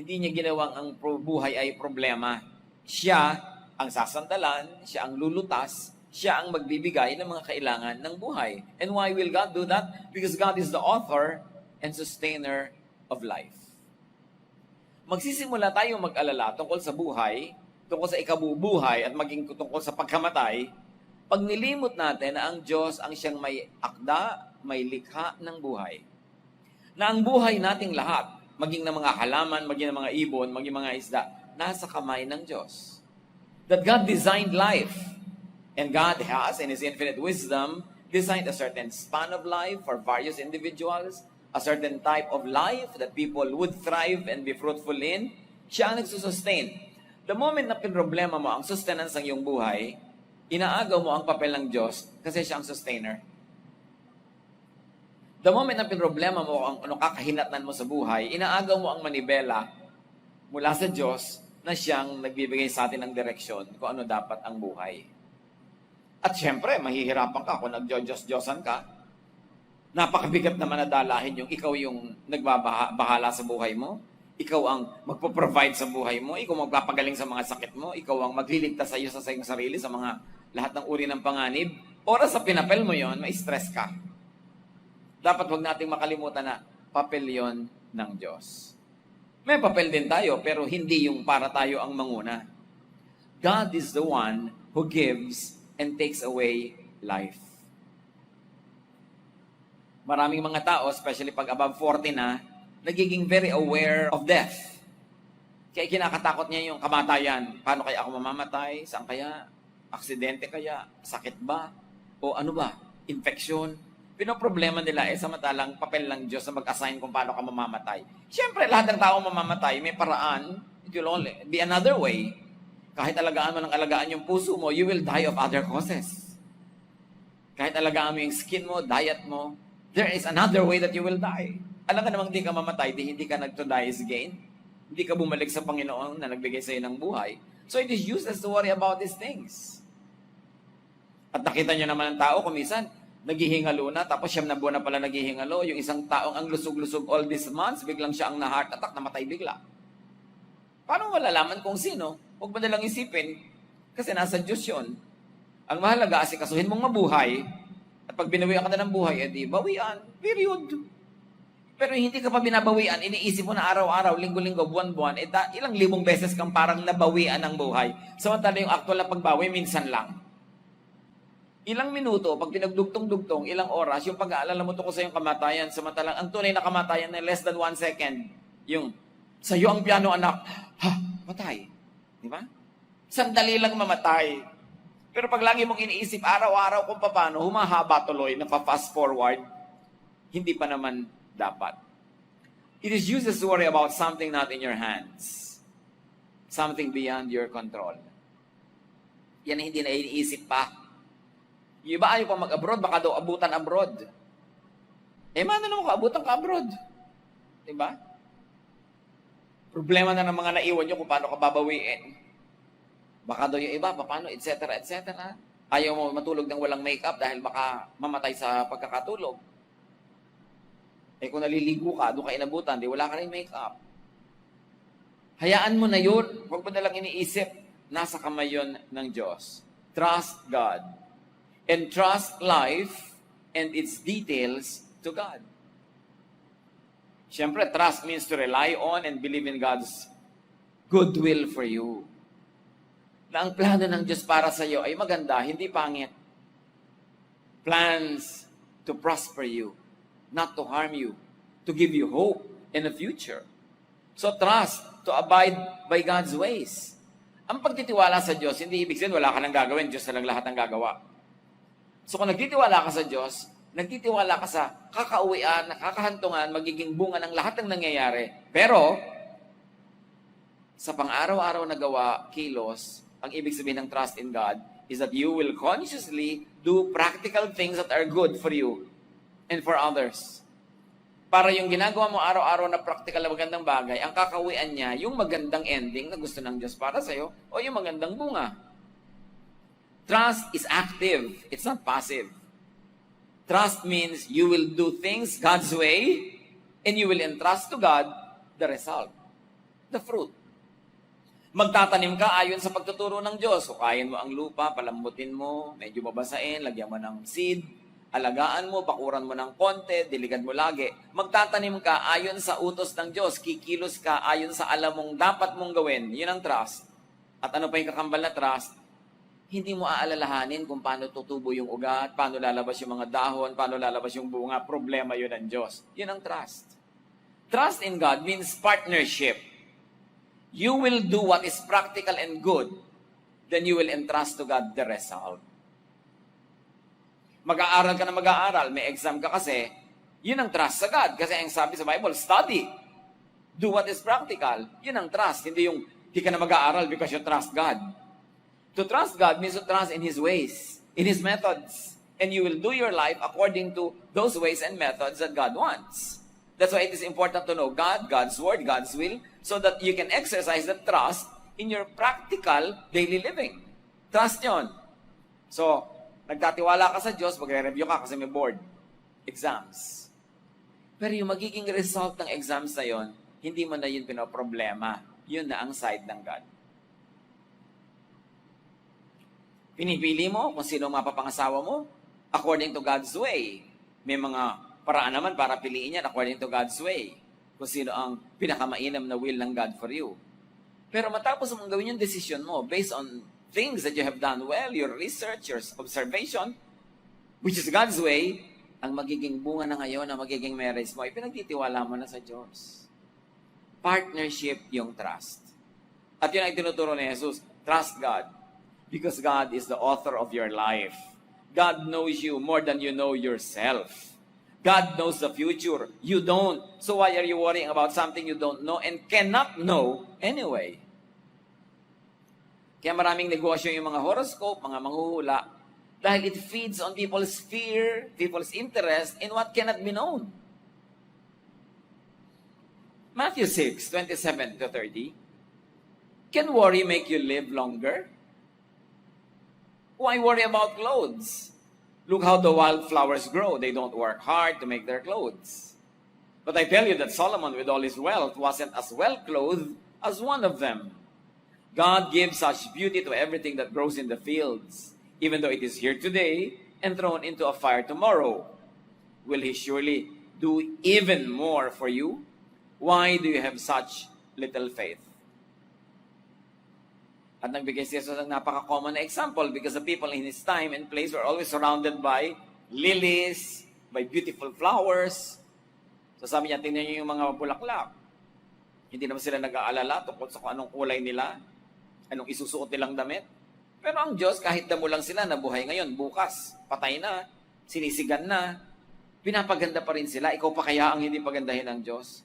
Hindi niya ginawang ang buhay ay problema. Siya ang sasandalan, siya ang lulutas, siya ang magbibigay ng mga kailangan ng buhay. And why will God do that? Because God is the author and sustainer of life. Magsisimula tayo mag-alala tungkol sa buhay, tungkol sa ikabubuhay at maging tungkol sa pagkamatay, pag nilimot natin na ang Diyos ang siyang may akda, may likha ng buhay. Na ang buhay nating lahat, maging ng mga halaman, maging ng mga ibon, maging mga isda, nasa kamay ng Diyos. That God designed life. And God has, in His infinite wisdom, designed a certain span of life for various individuals, a certain type of life that people would thrive and be fruitful in. Siya ang nagsusustain. The moment na pinroblema mo ang sustenance ng iyong buhay, inaagaw mo ang papel ng Diyos kasi siya ang sustainer. The moment na pinroblema mo ang kakahinatnan mo sa buhay, inaagaw mo ang manibela mula sa Diyos na siyang nagbibigay sa atin ng direksyon kung ano dapat ang buhay. At syempre, mahihirapan ka kung nag-Diyos-Diyosan ka. Napakabigat naman na dalahin yung ikaw yung nagbabahala sa buhay mo. Ikaw ang magpo-provide sa buhay mo. Ikaw magpapagaling sa mga sakit mo. Ikaw ang magliligtas sa iyo sa iyong sarili sa mga lahat ng uri ng panganib. Oras sa pinapel mo yon, may stress ka. Dapat wag nating makalimutan na papel yon ng Diyos. May papel din tayo, pero hindi yung para tayo ang manguna. God is the one who gives and takes away life. Maraming mga tao, especially pag above 40 na, nagiging very aware of death. Kaya kinakatakot niya yung kamatayan. Paano kaya ako mamamatay? Saan kaya? Aksidente kaya? Sakit ba? O ano ba? Infection? Pinoproblema nila samantalang papel ng Diyos na mag-assign kung paano ka mamamatay. Siyempre, lahat ng tao mamamatay, may paraan. It will only be another way. Kahit alagaan mo ng alagaan yung puso mo, you will die of other causes. Kahit alagaan mo yung skin mo, diet mo, there is another way that you will die. Alam ka namang hindi ka mamatay, hindi ka to die is gain. Hindi ka bumalik sa Panginoon na nagbigay sa iyo ng buhay. So it is useless to worry about these things. At nakita nyo naman ang tao, kung minsan, naghihingalo na, tapos 9 na buwan na pala naghihingalo. Yung isang taong ang lusog-lusog all these months, biglang siya ang na-heart attack, namatay bigla. Paano malalaman kung sino? Huwag mo nalang isipin, kasi nasa Diyos yun. Ang mahalaga, asikasuhin mong mabuhay, at pag binawian ka na ng buhay, edi bawian, period. Pero hindi ka pa binabawian, iniisip mo na araw-araw, linggo-linggo, buwan-buwan, ilang libong beses kang parang nabawian ng buhay. Samantala yung actual na pagbawi, minsan lang. Ilang minuto, pag pinagdugtong-dugtong, ilang oras, yung pag-aalala mo tungkol sa yung kamatayan, samantalang ang tunay na kamatayan na less than 1 second, yung, sa'yo ang piano anak, patay. Di ba? Sandali lang mamatay. Pero pag lagi mong iniisip, araw-araw kung paano, humahaba tuloy, napa-fast forward, hindi pa naman dapat. It is useless to worry about something not in your hands. Something beyond your control. Yan hindi na iniisip pa. Yung iba ayaw pa mag-abroad, baka daw abutan abroad. Mano naman kaabutan ka abroad? Diba? Problema na ng mga naiwan nyo kung paano ka babawiin. Baka daw yung iba, paano, etc., etc. Ayaw mo matulog ng walang makeup dahil baka mamatay sa pagkakatulog. Kung naliligo ka, doon ka inabutan, di wala ka rin makeup. Hayaan mo na yun. Huwag mo nalang iniisip. Nasa kamay yun ng Diyos. Trust God. And trust life and its details to God. Siyempre, trust means to rely on and believe in God's goodwill for you. Na ang plano ng Diyos para sa iyo ay maganda, hindi pangit. Plans to prosper you, not to harm you, to give you hope in the future. So trust to abide by God's ways. Ang pagtitiwala sa Diyos, hindi ibig sabihin wala ka nang gagawin, Diyos na lang lahat ang gagawa. So kung nagtitiwala ka sa Diyos, nagtitiwala ka sa kakauwian, nakakahantungan, magiging bunga ng lahat ng nangyayari. Pero, sa pang-araw-araw na gawa, kilos, ang ibig sabihin ng trust in God is that you will consciously do practical things that are good for you and for others. Para yung ginagawa mo araw-araw na practical na magandang bagay, ang kakauwian niya, yung magandang ending na gusto ng Diyos para sa'yo, o yung magandang bunga. Trust is active. It's not passive. Trust means you will do things God's way and you will entrust to God the result. the fruit. Magtatanim ka ayon sa pagtuturo ng Diyos. Hukayin mo ang lupa, palambutin mo, medyo mabasain, lagyan mo ng seed, alagaan mo, bakuran mo ng konti, diligan mo lagi. Magtatanim ka ayon sa utos ng Diyos. Kikilos ka ayon sa alam mong dapat mong gawin. Yun ang trust. At ano pa yung kakambal na trust? Hindi mo aalalahanin kung paano tutubo yung ugat, paano lalabas yung mga dahon, paano lalabas yung bunga. Problema yun ng Diyos. Yun ang trust. Trust in God means partnership. You will do what is practical and good, then you will entrust to God the result. Mag-aaral ka na mag-aaral, may exam ka kasi, yun ang trust sa God. Kasi ang sabi sa Bible, study. Do what is practical. Yun ang trust. Hindi yung, di ka na mag-aaral because you trust God. To trust God means to trust in His ways, in His methods. And you will do your life according to those ways and methods that God wants. That's why it is important to know God, God's Word, God's will, so that you can exercise that trust in your practical daily living. Trust yun. So, nagtatiwala ka sa Diyos, magre-review ka kasi may board. Exams. Pero yung magiging result ng exams na yun, hindi mo na yun pinoproblema. Yun na ang side ng God. Pinipili mo kung sino mapapangasawa mo according to God's way. May mga paraan naman para piliin yan according to God's way. Kung sino ang pinakamainam na will ng God for you. Pero matapos mong gawin yung decision mo based on things that you have done well, your research, your observation, which is God's way, ang magiging bunga na ngayon, ang magiging marriage mo, ipinagtitiwala mo na sa Diyos. Partnership yung trust. At yun ang tinuturo ni Jesus, trust God. Because God is the author of your life. God knows you more than you know yourself. God knows the future. You don't. So why are you worrying about something you don't know and cannot know anyway? Kaya maraming negosyo yung mga horoscope, mga manghuhula, dahil it feeds on people's fear, people's interest in what cannot be known. Matthew 6:27-30. Can worry make you live longer? Why worry about clothes? Look how the wildflowers grow. They don't work hard to make their clothes. But I tell you that Solomon, with all his wealth, wasn't as well clothed as one of them. God gives such beauty to everything that grows in the fields, even though it is here today and thrown into a fire tomorrow. Will He surely do even more for you? Why do you have such little faith? At nagbigay si Jesus ng napaka-common na example because the people in His time and place were always surrounded by lilies, by beautiful flowers. So sabi niya, tingnan niyo yung mga bulaklak. Hindi naman sila nag-aalala tungkol sa kung anong kulay nila, anong isusuot nilang damit. Pero ang Diyos, kahit damo lang sila na buhay ngayon, bukas, patay na, sinisigan na, pinapaganda pa rin sila. Ikaw pa kaya ang hindi pagandahin ng Diyos?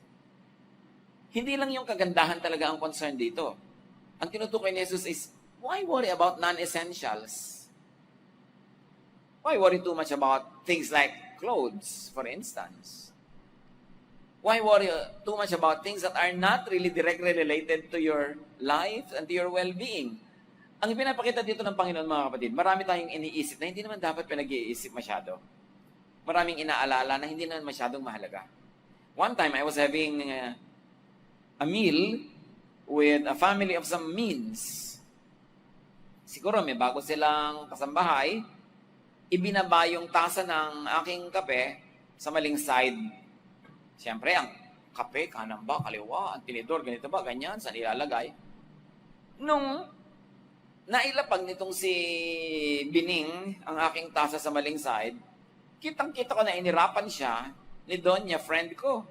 Hindi lang yung kagandahan talaga ang concern dito. Ang tinutukoy ni Jesus is, why worry about non-essentials? Why worry too much about things like clothes, for instance? Why worry too much about things that are not really directly related to your life and to your well-being? Ang pinapakita dito ng Panginoon, mga kapatid, marami tayong iniisip na hindi naman dapat pinag-iisip masyado. Maraming inaalala na hindi naman masyadong mahalaga. One time, I was having a meal with a family of some means. Siguro may bago silang kasambahay, ibinaba yung tasa ng aking kape sa maling side. Siyempre, ang kape, kanan ba, kaliwa, ang tinidor, ganito ba, ganyan, saan ilalagay? Nung nailapag nitong si Bining ang aking tasa sa maling side, kitang-kita ko na inirapan siya ni Donya, friend ko.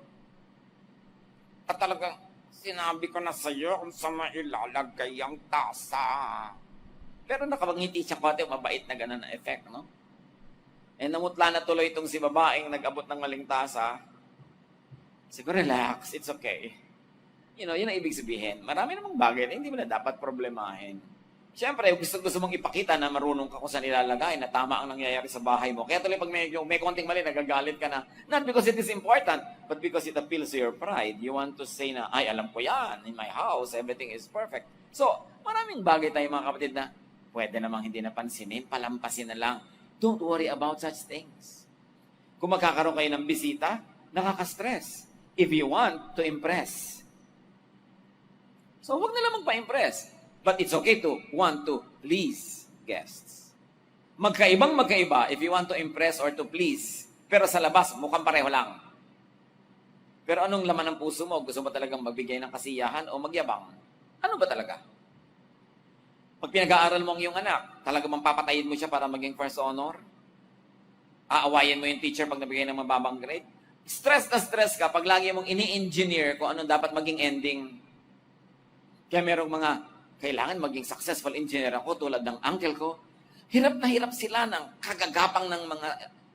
At talagang, sinabi ko na sa iyo kung saan mailalagay ang tasa. Pero nakapangiti siya konti, mabait na gano'n na effect, no? Eh, namutla na tuloy itong si babaeng nag-abot ng maling tasa. Siguro, relax, it's okay. You know, yun ang ibig sabihin. Marami namang bagay na hindi mo na dapat problemahin. Siyempre, gusto mong ipakita na marunong ka kung saan ilalagay, na tama ang nangyayari sa bahay mo. Kaya tuloy pag may konting mali, nagagalit ka na. Not because it is important, but because it appeals to your pride. You want to say na, ay, alam ko yan. In my house, everything is perfect. So, maraming bagay tayo mga kapatid na pwede namang hindi napansinin, palampasin na lang. Don't worry about such things. Kung magkakaroon kayo ng bisita, nakaka-stress. If you want to impress. So, huwag na lang magpa-impress. But it's okay to want to please guests. Magkaiba if you want to impress or to please. Pero sa labas, mukhang pareho lang. Pero anong laman ng puso mo? Gusto mo talagang magbigay ng kasiyahan o magyabang? Ano ba talaga? Pag pinag-aaral mo ang iyong anak, talaga bang papatayin mo siya para maging first honor? Aawayin mo yung teacher pag nabigay ng mababang grade? Stress na stress ka pag lagi mong ini-engineer kung anong dapat maging ending. Kaya merong mga, kailangan maging successful engineer ako tulad ng uncle ko. Hirap na hirap sila ng kagagapang ng mga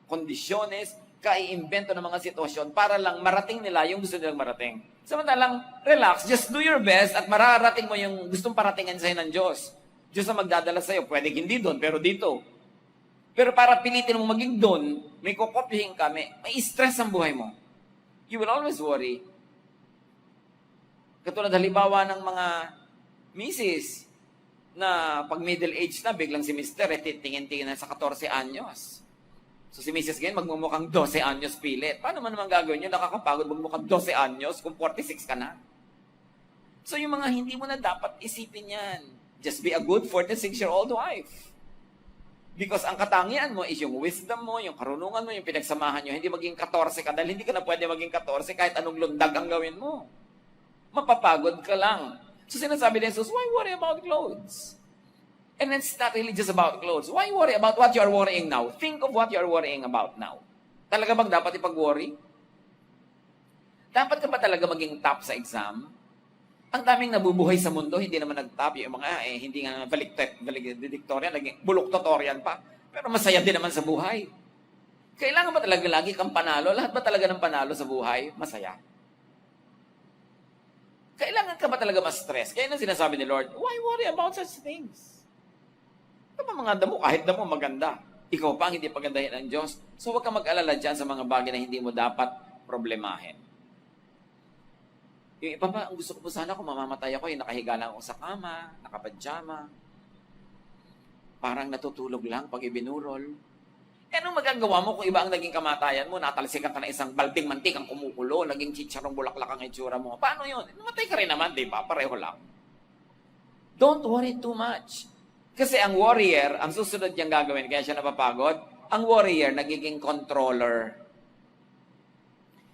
kondisyones, kaiimbento ng mga sitwasyon para lang marating nila yung gusto nilang marating. Samantalang, relax, just do your best at mararating mo yung gustong paratingin sa'yo ng Diyos. Diyos na magdadala sa'yo, pwede hindi doon, pero dito. Pero para pilitin mo maging doon, may kukopyahin ka, may stress ang buhay mo. You will always worry. Katulad halimbawa ng mga misis na pag middle age na, biglang si mister, tingin-tingin na sa 14 anyos. So si Mrs. ngayon, magmumukhang 12 anyos pilit. Paano man naman gagawin nyo? Nakakapagod magmukhang 12 anyos kung 46 ka na. So yung mga hindi mo na dapat isipin yan. Just be a good 46-year-old wife. Because ang katangian mo is yung wisdom mo, yung karunungan mo, yung pinagsamahan nyo. Hindi maging 14 ka dahil hindi ka na pwede maging 14 kahit anong lundag ang gawin mo. Mapapagod ka lang. So sinasabi ni Jesus, why worry about clothes? And it's not really just about clothes. Why worry about what you are worrying now? Think of what you are worrying about now. Talaga bang dapat ipag-worry? Dapat ka ba talaga maging top sa exam? Ang daming nabubuhay sa mundo, hindi naman nag-top. Yung mga, hindi nga valedictorian, naging bulok-tutorian pa. Pero masaya din naman sa buhay. Kailangan ba talaga lagi kang panalo? Lahat ba talaga ng panalo sa buhay? Masaya. Kailangan ka ba talaga ma-stress? Kaya nang sinasabi ni Lord, why worry about such things? Kapag mga damo, kahit damo maganda. Ikaw pa ang hindi pagandahin ng Diyos. So huwag ka mag-alala dyan sa mga bagay na hindi mo dapat problemahin. Yung iba pa, ang gusto ko po sana kung mamamatay ako, yung nakahiga lang ako sa kama, nakapadyama. Parang natutulog lang pag ibinurol. Eh, anong magagawa mo kung iba ang naging kamatayan mo? Natalsikan ka na isang balding mantik ang kumukulo, naging chicharong bulaklak ang itsura mo. Paano yun? Namatay ka rin naman, di ba? Pareho lang. Don't worry too much. Kasi ang warrior, ang susunod niyang gagawin, kaya siya napapagod, ang warrior, nagiging controller.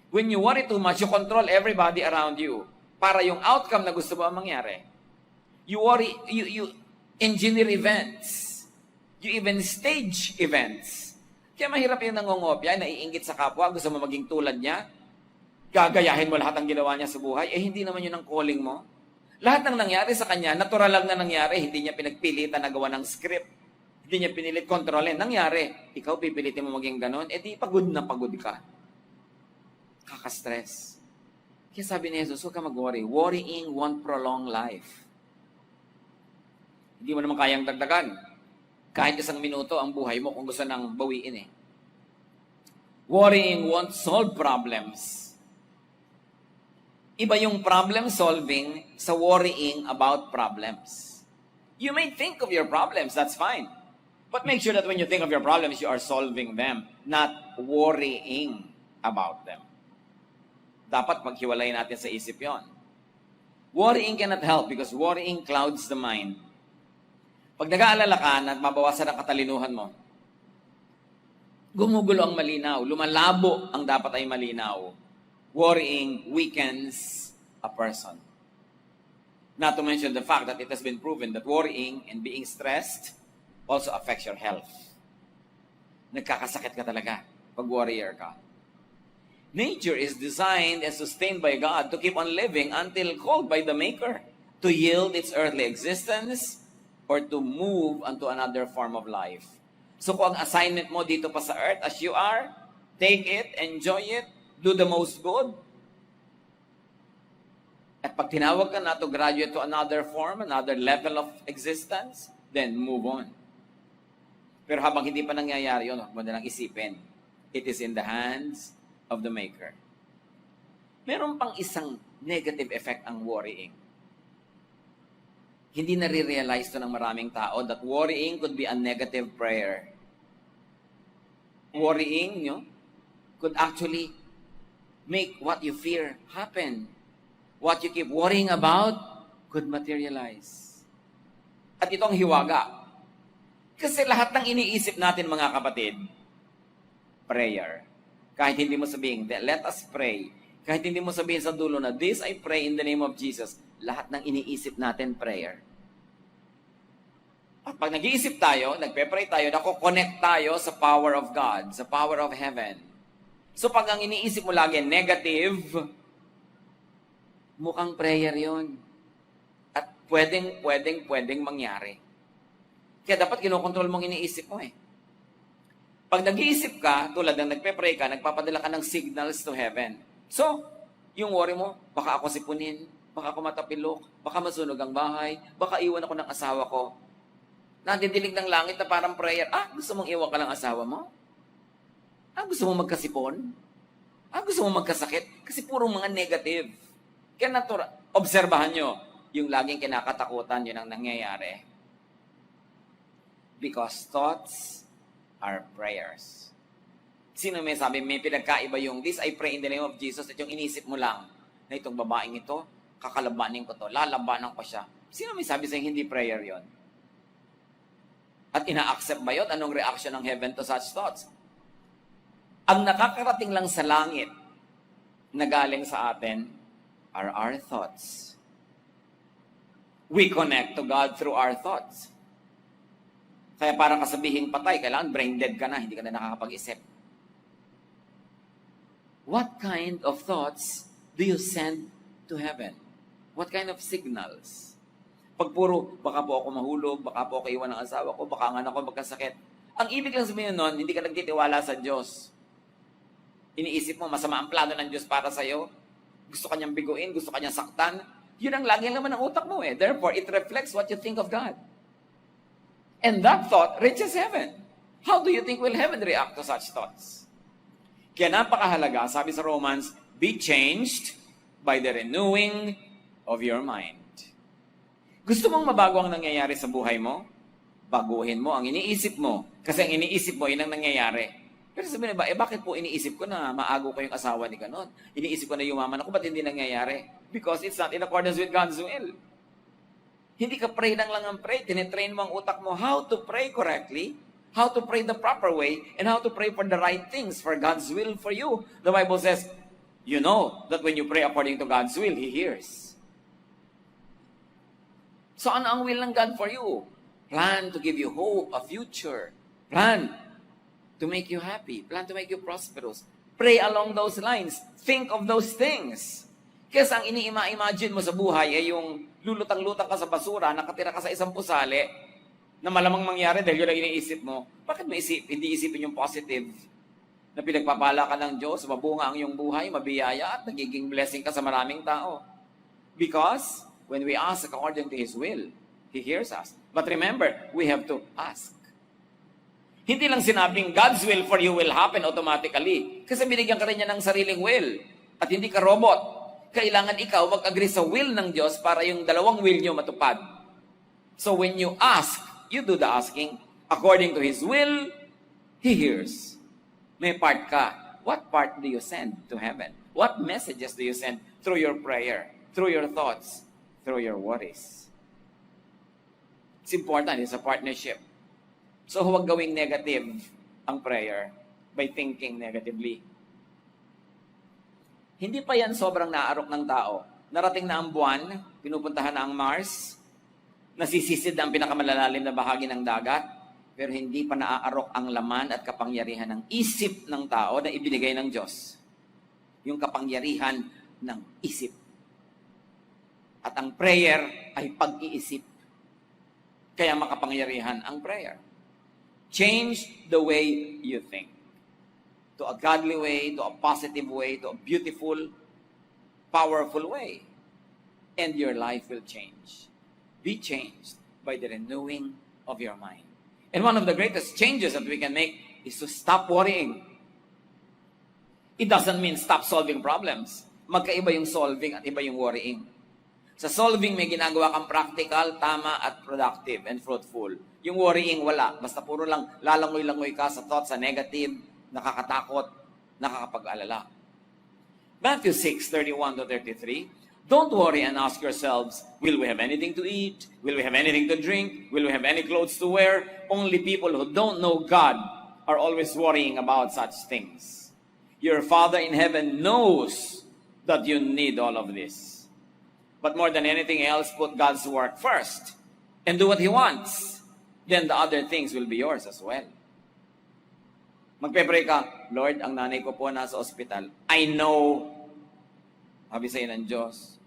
When you worry too much, you control everybody around you. Para yung outcome na gusto mo ang mangyari. You worry, you engineer events. You even stage events. Kaya mahirap yung nangongopya, naiinggit sa kapwa, gusto mo maging tulad niya, gagayahin mo lahat ang ginawa niya sa buhay, hindi naman yun ang calling mo. Lahat ng nangyari sa kanya, natural lang na nangyari, hindi niya pinagpilitan na gawa ng script. Hindi niya pinilit kontrolin. Nangyari, ikaw pipilitin mo maging ganon, di pagod na pagod ka. Kaka-stress. Kaya sabi ni Jesus, huwag ka mag-worry. Worrying won't prolong life. Hindi mo naman kayang dagdagan. Kahit isang minuto ang buhay mo kung gusto nang bawiin . Worrying won't solve problems. Iba yung problem solving sa worrying about problems. You may think of your problems, that's fine. But make sure that when you think of your problems, you are solving them, not worrying about them. Dapat maghiwalay natin sa isip yon. Worrying cannot help because worrying clouds the mind. Pag nag-aalala ka na mabawasan ang katalinuhan mo, gumugulo ang malinaw, lumalabo ang dapat ay malinaw. Worrying weakens a person. Not to mention the fact that it has been proven that worrying and being stressed also affects your health. Nagkakasakit ka talaga pag warrior ka. Nature is designed and sustained by God to keep on living until called by the Maker to yield its earthly existence or to move onto another form of life. So kung ang assignment mo dito pa sa earth as you are, take it, enjoy it, do the most good. At pag tinawag ka na to graduate to another form, another level of existence, then move on. Pero habang hindi pa nangyayari yun, huwag mo na lang isipin. It is in the hands of the Maker. Meron pang isang negative effect ang worrying. Hindi nare-realize to ng maraming tao that worrying could be a negative prayer. Worrying, could actually make what you fear happen. What you keep worrying about could materialize. At ito ang hiwaga. Kasi lahat ng iniisip natin, mga kapatid, prayer. Kahit hindi mo sabihin, let us pray. Kahit hindi mo sabihin sa dulo na, this I pray in the name of Jesus, lahat ng iniisip natin, prayer. At pag nag-iisip tayo, nagpe-pray tayo, nako-connect tayo sa power of God, sa power of heaven. So pag ang iniisip mo lagi negative, mukhang prayer yon. At pwedeng mangyari. Kaya dapat kinokontrol mong iniisip mo eh. Pag nag-iisip ka, tulad ng nagpe-pray ka, nagpapadala ka ng signals to heaven. So, yung worry mo, baka ako sipunin, baka ako matapilok, baka masunog ang bahay, baka iwan ako ng asawa ko. Nandidilig ng langit na parang prayer, gusto mong iwan ka ng asawa mo? Gusto mong magkasipon? Gusto mong magkasakit? Kasi puro mga negative. Kaya obserbahan nyo, yung laging kinakatakutan, yun ang nangyayari. Because thoughts are prayers. Sino may sabi, may pinagkaiba yung this I pray in the name of Jesus at yung inisip mo lang na itong babaeng ito, kakalabanin ko to, lalabanan ko siya. Sino may sabi sa'yo hindi prayer yon? At ina-accept ba yun? Anong reaction ng heaven to such thoughts? Ang nakakarating lang sa langit na galing sa atin are our thoughts. We connect to God through our thoughts. Kaya para kasabihin patay, kailangan brain dead ka na, hindi ka na nakakapag-isip. What kind of thoughts do you send to heaven? What kind of signals? Pag puro, baka po ako mahulog, baka po ako iwan ng asawa ko, baka ang anak ko magkasakit. Ang ibig lang sabihin nun, hindi ka nagtitiwala sa Diyos. Iniisip mo, masama ang plano ng Diyos para sa'yo. Gusto kanyang biguin, gusto kanyang saktan. Yun ang laging laman ng utak mo eh. Therefore, it reflects what you think of God. And that thought reaches heaven. How do you think will heaven react to such thoughts? Kaya napakahalaga, sabi sa Romans, be changed by the renewing of your mind. Gusto mong mabago ang nangyayari sa buhay mo? Baguhin mo ang iniisip mo. Kasi ang iniisip mo, yun ang nangyayari. Pero sabihin ba, bakit po iniisip ko na maago ko yung asawa ni ganon? Iniisip ko na yumaman ako, ba't hindi nangyayari? Because it's not in accordance with God's will. Hindi ka pray lang ang pray. Tinetrain mo ang utak mo how to pray correctly, how to pray the proper way, and how to pray for the right things, for God's will for you. The Bible says, you know that when you pray according to God's will, He hears. So ano ang will ng God for you? Plan to give you hope, a future. Plan to make you happy. Plan to make you prosperous. Pray along those lines. Think of those things. Kasi ang ini-imagine mo sa buhay ay yung lulutang-lutang ka sa basura, nakatira ka sa isang pusali, na malamang mangyari dahil yun ang iniisip mo. Bakit mo hindi isipin yung positive? Na pinagpapala ka ng Diyos, mabunga ang iyong buhay, mabiyaya, at nagiging blessing ka sa maraming tao. Because when we ask according to His will, He hears us. But remember, we have to ask. Hindi lang sinabing God's will for you will happen automatically. Kasi binigyan ka rin niya ng sariling will. At hindi ka robot. Kailangan ikaw mag-agree sa will ng Diyos para yung dalawang will niyo matupad. So when you ask, you do the asking. According to His will, He hears. May part ka. What part do you send to heaven? What messages do you send through your prayer, through your thoughts, through your worries? It's important. It's a partnership. So huwag gawing negative ang prayer by thinking negatively. Hindi pa yan sobrang naarok ng tao. Narating na ang buwan, pinupuntahan na ang Mars, nasisisid na ang pinakamalalalim na bahagi ng dagat, pero hindi pa naaarok ang laman at kapangyarihan ng isip ng tao na ibinigay ng Diyos. Yung kapangyarihan ng isip. At ang prayer ay pag-iisip. Kaya makapangyarihan ang prayer. Change the way you think. To a godly way, to a positive way, to a beautiful, powerful way. And your life will change. Be changed by the renewing of your mind. And one of the greatest changes that we can make is to stop worrying. It doesn't mean stop solving problems. Magkaiba yung solving at iba yung worrying. Sa solving, may ginagawa kang practical, tama, at productive and fruitful. Yung worrying, wala. Basta puro lang lalangoy-langoy ka sa thoughts, sa negative, nakakatakot, nakakapag-alala. Matthew 6:31-33, Don't worry and ask yourselves, will we have anything to eat? Will we have anything to drink? Will we have any clothes to wear? Only people who don't know God are always worrying about such things. Your Father in heaven knows that you need all of this. But more than anything else, put God's work first and do what He wants. Then the other things will be yours as well. Magpe-pray ka, Lord, ang nanay ko po nasa ospital. I know, sabi sa'yo ng Diyos,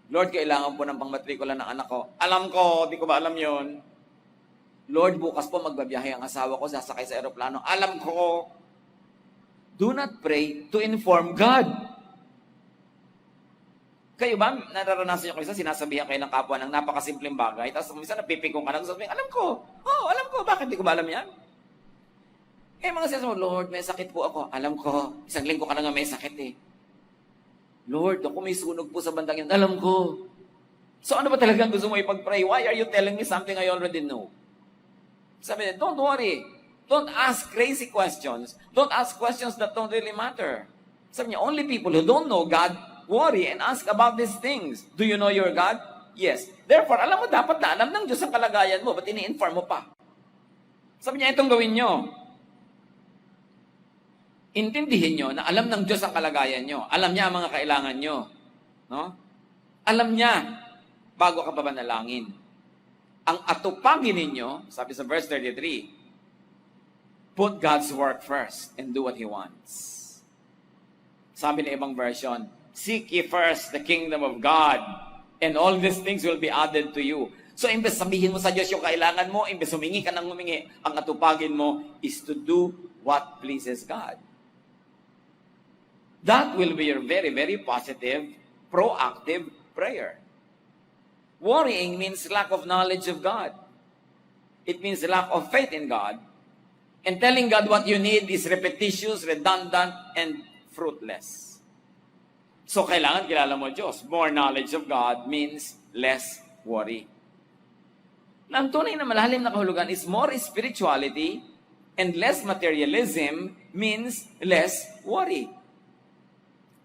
Lord, kailangan po ng pangmatrikula ng anak ko. Alam ko, di ko ba alam yon? Lord, bukas po magbabiyahe ang asawa ko, sasakay sa aeroplano. Alam ko. Do not pray to inform God. Kayo ba, nararanasan nyo kayo sa sinasabihan kayo ng kapwa ng napakasimpleng bagay, tapos minsan napipikong ka na, sabihin, alam ko. Alam ko. Bakit di ko ba alam yan? Mga sinasabi mo, Lord, may sakit po ako. Alam ko. Isang linggo ka na nga may sakit eh. Lord, ako may sunog po sa bandang yan. Alam ko. So ano ba talagang gusto mo ipag-pray? Why are you telling me something I already know? Sabi niya, don't worry. Don't ask crazy questions. Don't ask questions that don't really matter. Sabi niya, only people who don't know God worry and ask about these things. Do you know your God? Yes. Therefore, alam mo, dapat na alam ng Diyos ang kalagayan mo. Ba't ini-inform mo pa? Sabi niya, itong gawin nyo. Intindihin nyo na alam ng Diyos ang kalagayan nyo. Alam niya ang mga kailangan nyo. No? Alam niya bago ka pabanalangin. Ang atupagin ninyo, sabi sa verse 33, put God's work first and do what He wants. Sabi ng ibang version, seek ye first the kingdom of God and all these things will be added to you. So, imbes sabihin mo sa Diyos yung kailangan mo, imbes humingi ka ng humingi, ang atupagin mo is to do what pleases God. That will be your very, very positive, proactive prayer. Worrying means lack of knowledge of God. It means lack of faith in God. And telling God what you need is repetitious, redundant, and fruitless. So, kailangan kilala mo Diyos. More knowledge of God means less worry. Na ang tunay na malalim na kahulugan is more spirituality and less materialism means less worry.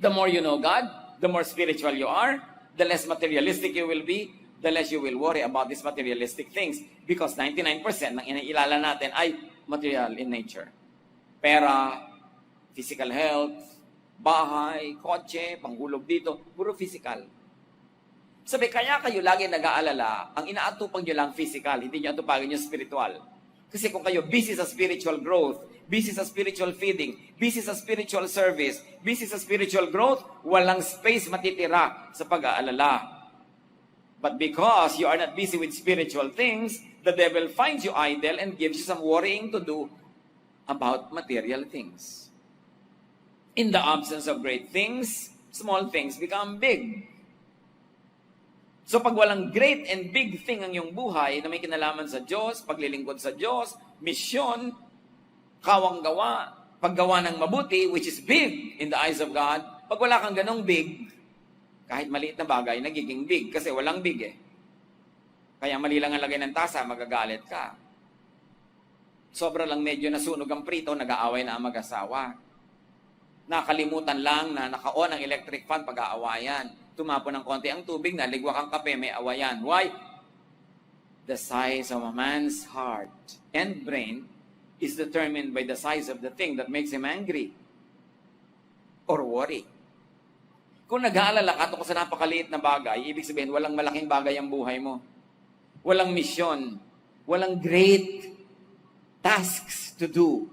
The more you know God, the more spiritual you are, the less materialistic you will be, the less you will worry about these materialistic things. Because 99% ng iniilala natin ay material in nature. Pera, physical health, bahay, kotse, panghulog dito, puro physical. Sabi, kaya kayo lagi nag-aalala, ang inaatupag nyo lang physical, hindi nyo atupagin yung spiritual. Kasi kung kayo busy sa spiritual growth, busy sa spiritual feeding, busy sa spiritual service, busy sa spiritual growth, walang space matitira sa pag-aalala. But because you are not busy with spiritual things, the devil finds you idle and gives you some worrying to do about material things. In the absence of great things, small things become big. So pag walang great and big thing ang iyong buhay na may kinalaman sa Diyos, paglilingkod sa Diyos, misyon, kawang-gawa, paggawa ng mabuti, which is big in the eyes of God, pag wala kang ganong big, kahit maliit na bagay, nagiging big kasi walang big eh. Kaya mali lang ang lagay ng tasa, magagalit ka. Sobra lang medyo nasunog ang prito, nag-aaway na ang mag-asawa. Nakalimutan lang na naka-on ang electric fan, pag-aawayan. Tumapo ng konti ang tubig, naligwak ang kape, may awayan. Why? The size of a man's heart and brain is determined by the size of the thing that makes him angry or worry. Kung nag-aalala ka tungkol sa napakaliit na bagay, ibig sabihin, walang malaking bagay ang buhay mo. Walang misyon. Walang great tasks to do.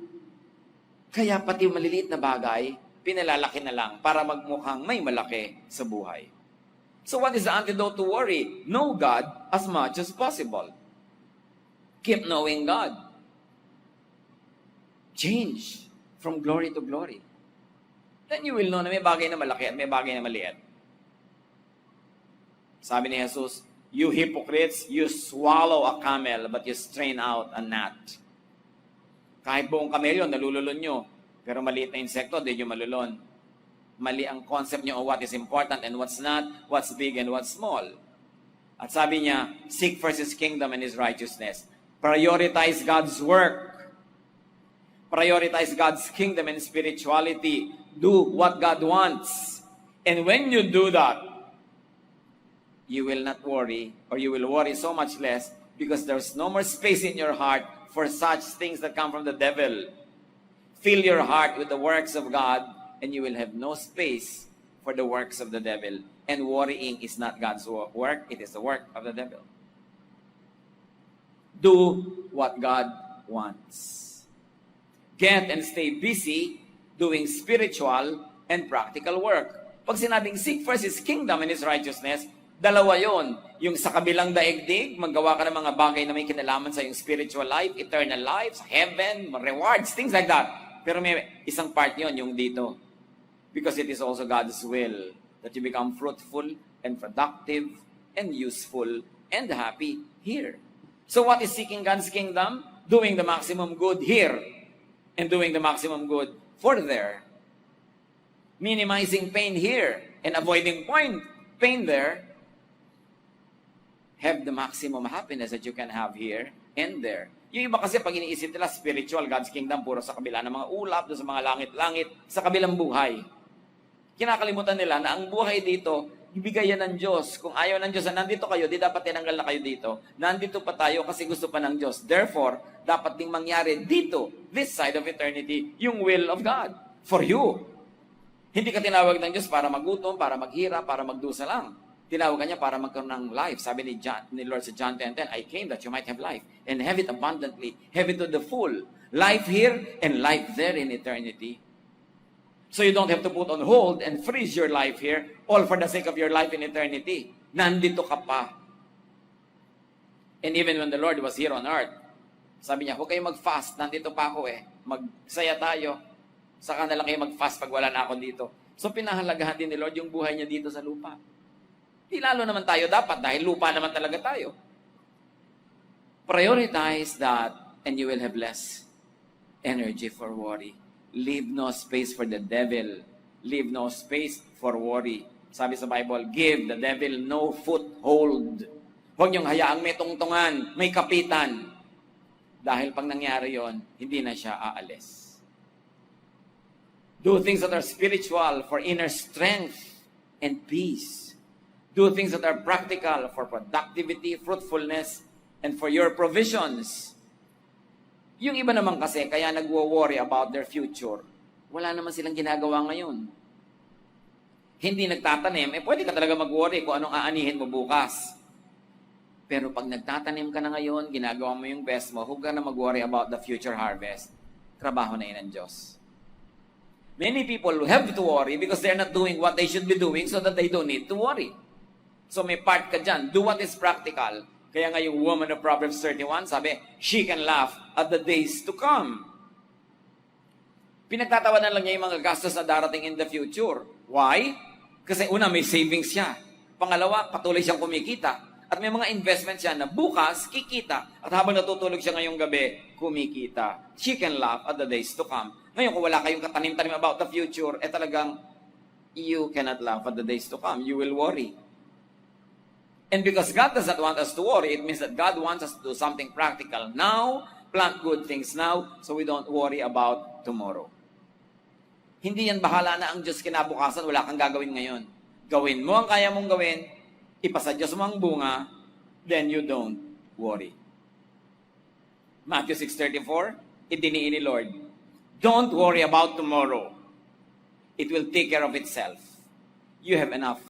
Kaya pati maliliit na bagay, pinalalaki na lang para magmukhang may malaki sa buhay. So what is the antidote to worry? Know God as much as possible. Keep knowing God. Change from glory to glory. Then you will know na may bagay na malaki at may bagay na maliit. Sabi ni Jesus, you hypocrites, you swallow a camel but you strain out a gnat. Kahit buong kamelyo, nalululon nyo. Pero maliit na insekto, di nyo malulon. Mali ang concept nyo of what is important and what's not, what's big and what's small. At sabi niya, seek first His kingdom and His righteousness. Prioritize God's work. Prioritize God's kingdom and spirituality. Do what God wants. And when you do that, you will not worry, or you will worry so much less, because there's no more space in your heart for such things that come from the devil. Fill your heart with the works of God, and you will have no space for the works of the devil. And worrying is not God's work, it is the work of the devil. Do what God wants. Get and stay busy doing spiritual and practical work. Pag sinabing seek first His kingdom and His righteousness, dalawa yon. Yung sa kabilang daigdig, maggawa ka ng mga bagay na may kinalaman sa yung spiritual life, eternal life, heaven, rewards, things like that. Pero may isang part yon, yung dito. Because it is also God's will that you become fruitful and productive and useful and happy here. So what is seeking God's kingdom? Doing the maximum good here and doing the maximum good for there. Minimizing pain here and avoiding pain there. Have the maximum happiness that you can have here and there. Yung iba kasi pag iniisip nila spiritual, God's kingdom, puro sa kabila ng mga ulap, sa mga langit-langit, sa kabilang buhay. Kinakalimutan nila na ang buhay dito, ibigay yan ng Diyos. Kung ayaw ng Diyos na nandito kayo, di dapat tinanggal na kayo dito. Nandito pa tayo kasi gusto pa ng Diyos. Therefore, dapat ding mangyari dito, this side of eternity, yung will of God for you. Hindi ka tinawag ng Diyos para magutom, para maghirap, para magdusa lang. Tinawag niya para magkaroon ng life. Sabi ni Lord sa John 10:10, I came that you might have life and have it abundantly, have it to the full. Life here and life there in eternity. So you don't have to put on hold and freeze your life here, all for the sake of your life in eternity. Nandito ka pa. And even when the Lord was here on earth, sabi niya, huwag kayong mag-fast, nandito pa ako magsaya tayo. Saka na lang kayo mag-fast pag wala na ako dito. So pinahalagahan din ni Lord yung buhay niya dito sa lupa. Di lalo naman tayo dapat dahil lupa naman talaga tayo. Prioritize that and you will have less energy for worry. Leave no space for the devil. Leave no space for worry. Sabi sa Bible, give the devil no foothold. Huwag niyong hayaang may tungtungan, may kapitan. Dahil pag nangyari yon, hindi na siya aalis. Do things that are spiritual for inner strength and peace. Do things that are practical for productivity, fruitfulness, and for your provisions. Yung iba naman kasi, kaya nagwo-worry about their future, wala naman silang ginagawa ngayon. Hindi nagtatanim, pwede ka talaga mag-worry kung anong aanihin mo bukas. Pero pag nagtatanim ka na ngayon, ginagawa mo yung best mo, huwag ka na mag-worry about the future harvest. Trabaho na yun ng Diyos. Many people have to worry because they're not doing what they should be doing so that they don't need to worry. So may part ka dyan. Do what is practical. Kaya nga yung woman of Proverbs 31, sabi, she can laugh at the days to come. Pinagtatawanan lang niya yung mga gastos na darating in the future. Why? Kasi una, may savings siya. Pangalawa, patuloy siyang kumikita. At may mga investments siya na bukas, kikita. At habang natutulog siya ngayong gabi, kumikita. She can laugh at the days to come. Ngayon, kung wala kayong katanim-tanim about the future, talagang, you cannot laugh at the days to come. You will worry. And because God does not want us to worry, it means that God wants us to do something practical now, plant good things now, so we don't worry about tomorrow. Hindi yan bahala na ang Diyos kinabukasan, wala kang gagawin ngayon. Gawin mo ang kaya mong gawin, ipasa Diyos mo ang bunga, then you don't worry. Matthew 6:34, idiniin ni Lord, don't worry about tomorrow. It will take care of itself. You have enough.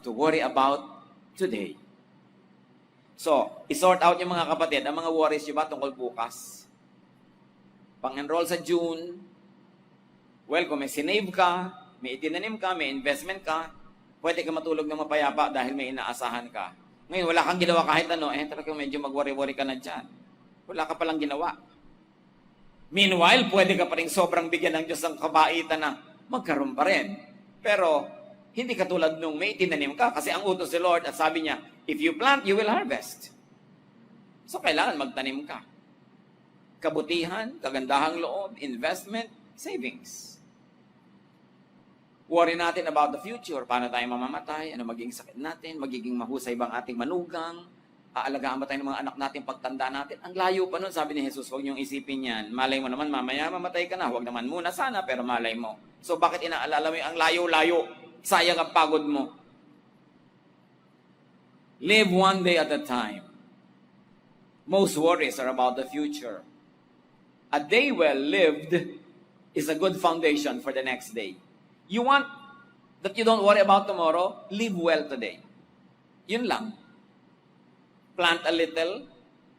To worry about today. So, isort out yung mga kapatid, ang mga worries nyo ba tungkol bukas? pang-enroll sa June, well, kung may sinave ka, may itinanim ka, may investment ka, pwede ka matulog ng mapayapa dahil may inaasahan ka. Ngayon, wala kang ginawa kahit ano, talagang medyo mag-worry-worry ka na dyan. Wala ka palang ginawa. Meanwhile, pwede ka pa rin sobrang bigyan ng Diyos ng kabaitan na magkaroon pa rin. Pero, hindi katulad nung may itinanim ka kasi ang utos si Lord at sabi niya, if you plant, you will harvest. So, kailangan magtanim ka. Kabutihan, kagandahang loob, investment, savings. Worry natin about the future. Paano tayo mamamatay? Ano magiging sakit natin? Magiging mahusay bang ating manugang? Aalagaan ba tayo ng mga anak natin pagtanda natin? Ang layo pa nun, sabi ni Jesus, huwag niyong isipin yan. Malay mo naman, mamaya mamatay ka na. Huwag naman muna sana, pero malay mo. So bakit inaalala mo yung ang layo-layo? Sayang ang pagod mo. Live one day at a time. Most worries are about the future. A day well lived is a good foundation for the next day. You want that you don't worry about tomorrow? Live well today. Yun lang. Plant a little,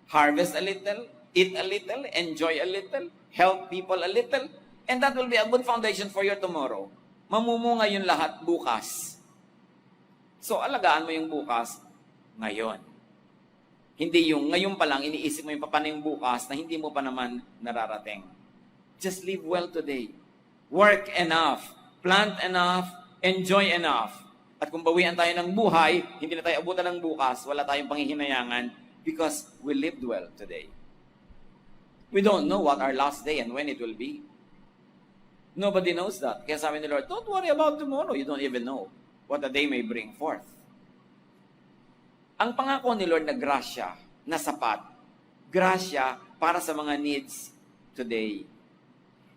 harvest a little, eat a little, enjoy a little, help people a little, and that will be a good foundation for your tomorrow. Mamumunga yun lahat bukas. So, alagaan mo yung bukas ngayon. Hindi yung ngayon pa lang, iniisip mo yung paano yung bukas na hindi mo pa naman nararating. Just live well today. Work enough. Plant enough. Enjoy enough. At kung bawian tayo ng buhay, hindi na tayo abutan ng bukas, wala tayong panghihinayangan because we lived well today. We don't know what our last day and when it will be. Nobody knows that. Kaya sabi ni Lord, don't worry about tomorrow. You don't even know what the day may bring forth. Ang pangako ni Lord na grasya, na sapat, grasya para sa mga needs today.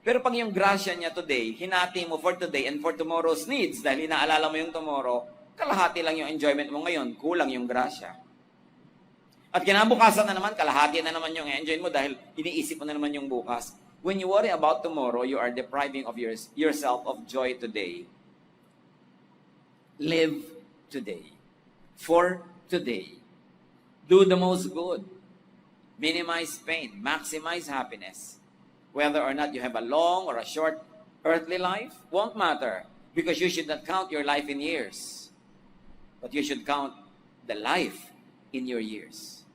Pero pag yung grasya niya today, hinati mo for today and for tomorrow's needs, dahil inaalala mo yung tomorrow, kalahati lang yung enjoyment mo ngayon, kulang yung grasya. At kinabukasan na naman, kalahati na naman yung enjoy mo dahil iniisip mo na naman yung bukas. When you worry about tomorrow, you are depriving of yourself of joy today. Live today. For today. Do the most good. Minimize pain. Maximize happiness. Whether or not you have a long or a short earthly life won't matter because you should not count your life in years. But you should count the life in your years.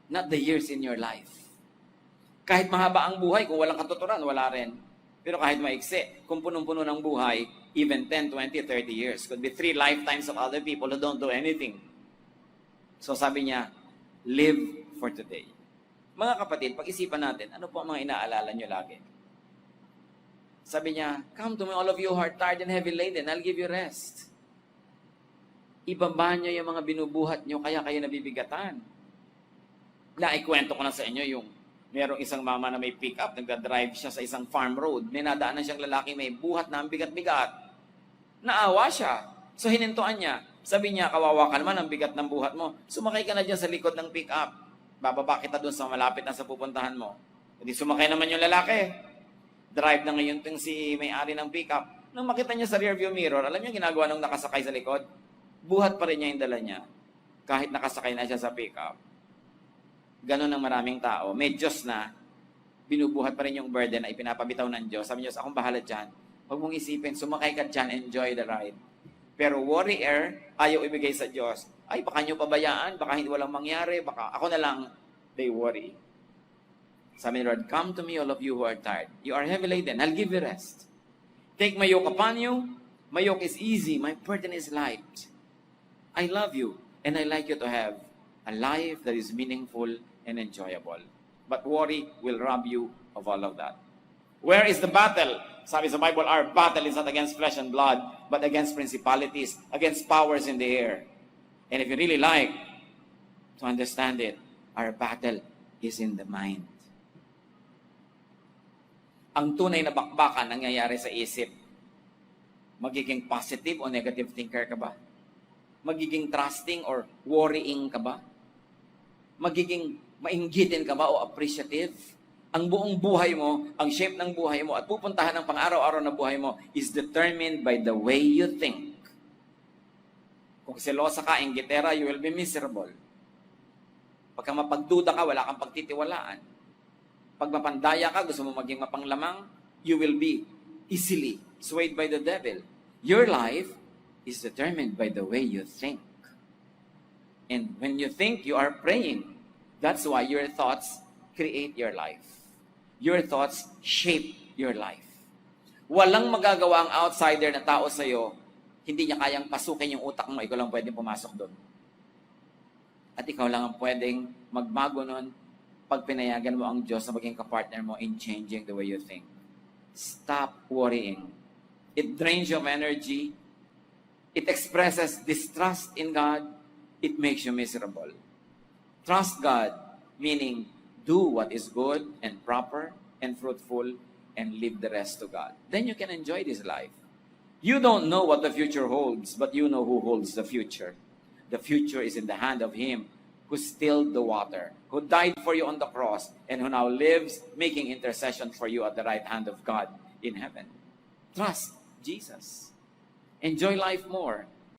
Not the years in your life. Kahit mahaba ang buhay, kung walang katuturan, wala rin. Pero kahit maiksi, kung punong-puno ng buhay, even 10, 20, 30 years. Could be 3 lifetimes of other people who don't do anything. So sabi niya, live for today. Mga kapatid, pag-isipan natin, ano po ang mga inaalala nyo lagi? Sabi niya, come to me all of you who are tired and heavy laden, I'll give you rest. Ibaba nyo yung mga binubuhat nyo, kaya kayo nabibigatan. Naikwento ko na sa inyo yung merong isang mama na may pick-up, nagda-drive siya sa isang farm road, ninadaanan siyang lalaki may buhat na ang bigat-bigat. Naawa siya. So hinintuan niya. Sabi niya, kawawa ka naman ang bigat ng buhat mo. Sumakay ka na dyan sa likod ng pick-up. Bababa kita doon sa malapit na sa pupuntahan mo. Hindi sumakay naman yung lalaki. Drive na ngayon itong si may-ari ng pick-up. Nung makita niya sa rearview mirror, alam niyo ginagawa nung nakasakay sa likod? Buhat pa rin niya yung dala niya. Kahit nakasakay na siya sa pick-up. Ganon ang maraming tao. May Diyos na, binubuhat pa rin yung burden na ipinapabitaw ng Diyos. Sabi niya, akong bahala dyan. Huwag mong isipin, sumakay ka dyan, enjoy the ride. Pero warrior, ayaw ibigay sa Diyos. Ay, baka nyo pabayaan, baka hindi walang mangyari, baka ako na lang, they worry. Sabi ni Lord, come to me all of you who are tired. You are heavy laden, I'll give you rest. Take my yoke upon you. My yoke is easy, my burden is light. I love you, and I like you to have a life that is meaningful and enjoyable. But worry will rob you of all of that. Where is the battle? Sabi sa Bible, our battle is not against flesh and blood, but against principalities, against powers in the air. And if you really like to understand it, our battle is in the mind. Ang tunay na bakbakan nangyayari sa isip. Magiging positive o negative thinker ka ba? Magiging trusting or worrying ka ba? Magiging mainggitin ka ba o appreciative? Ang buong buhay mo, ang shape ng buhay mo, at pupuntahan ng pang-araw-araw na buhay mo is determined by the way you think. Kung selosa ka, inggitera, you will be miserable. Pagka mapagduda ka, wala kang pagtitiwalaan. Pag mapandaya ka, gusto mo maging mapanglamang, you will be easily swayed by the devil. Your life is determined by the way you think. And when you think, you are praying. That's why your thoughts create your life. Your thoughts shape your life. Walang magagawa ang outsider na tao sa'yo, hindi niya kayang pasukin yung utak mo, ikaw lang pwedeng pumasok doon. At ikaw lang ang pwedeng magbago nun pag pinayagan mo ang Diyos na maging kapartner mo in changing the way you think. Stop worrying. It drains your energy. It expresses distrust in God. It makes you miserable. Trust God, meaning do what is good and proper and fruitful and leave the rest to God. Then you can enjoy this life. You don't know what the future holds, but you know who holds the future. The future is in the hand of Him who stilled the water, who died for you on the cross, and who now lives making intercession for you at the right hand of God in heaven. Trust Jesus. Enjoy life more.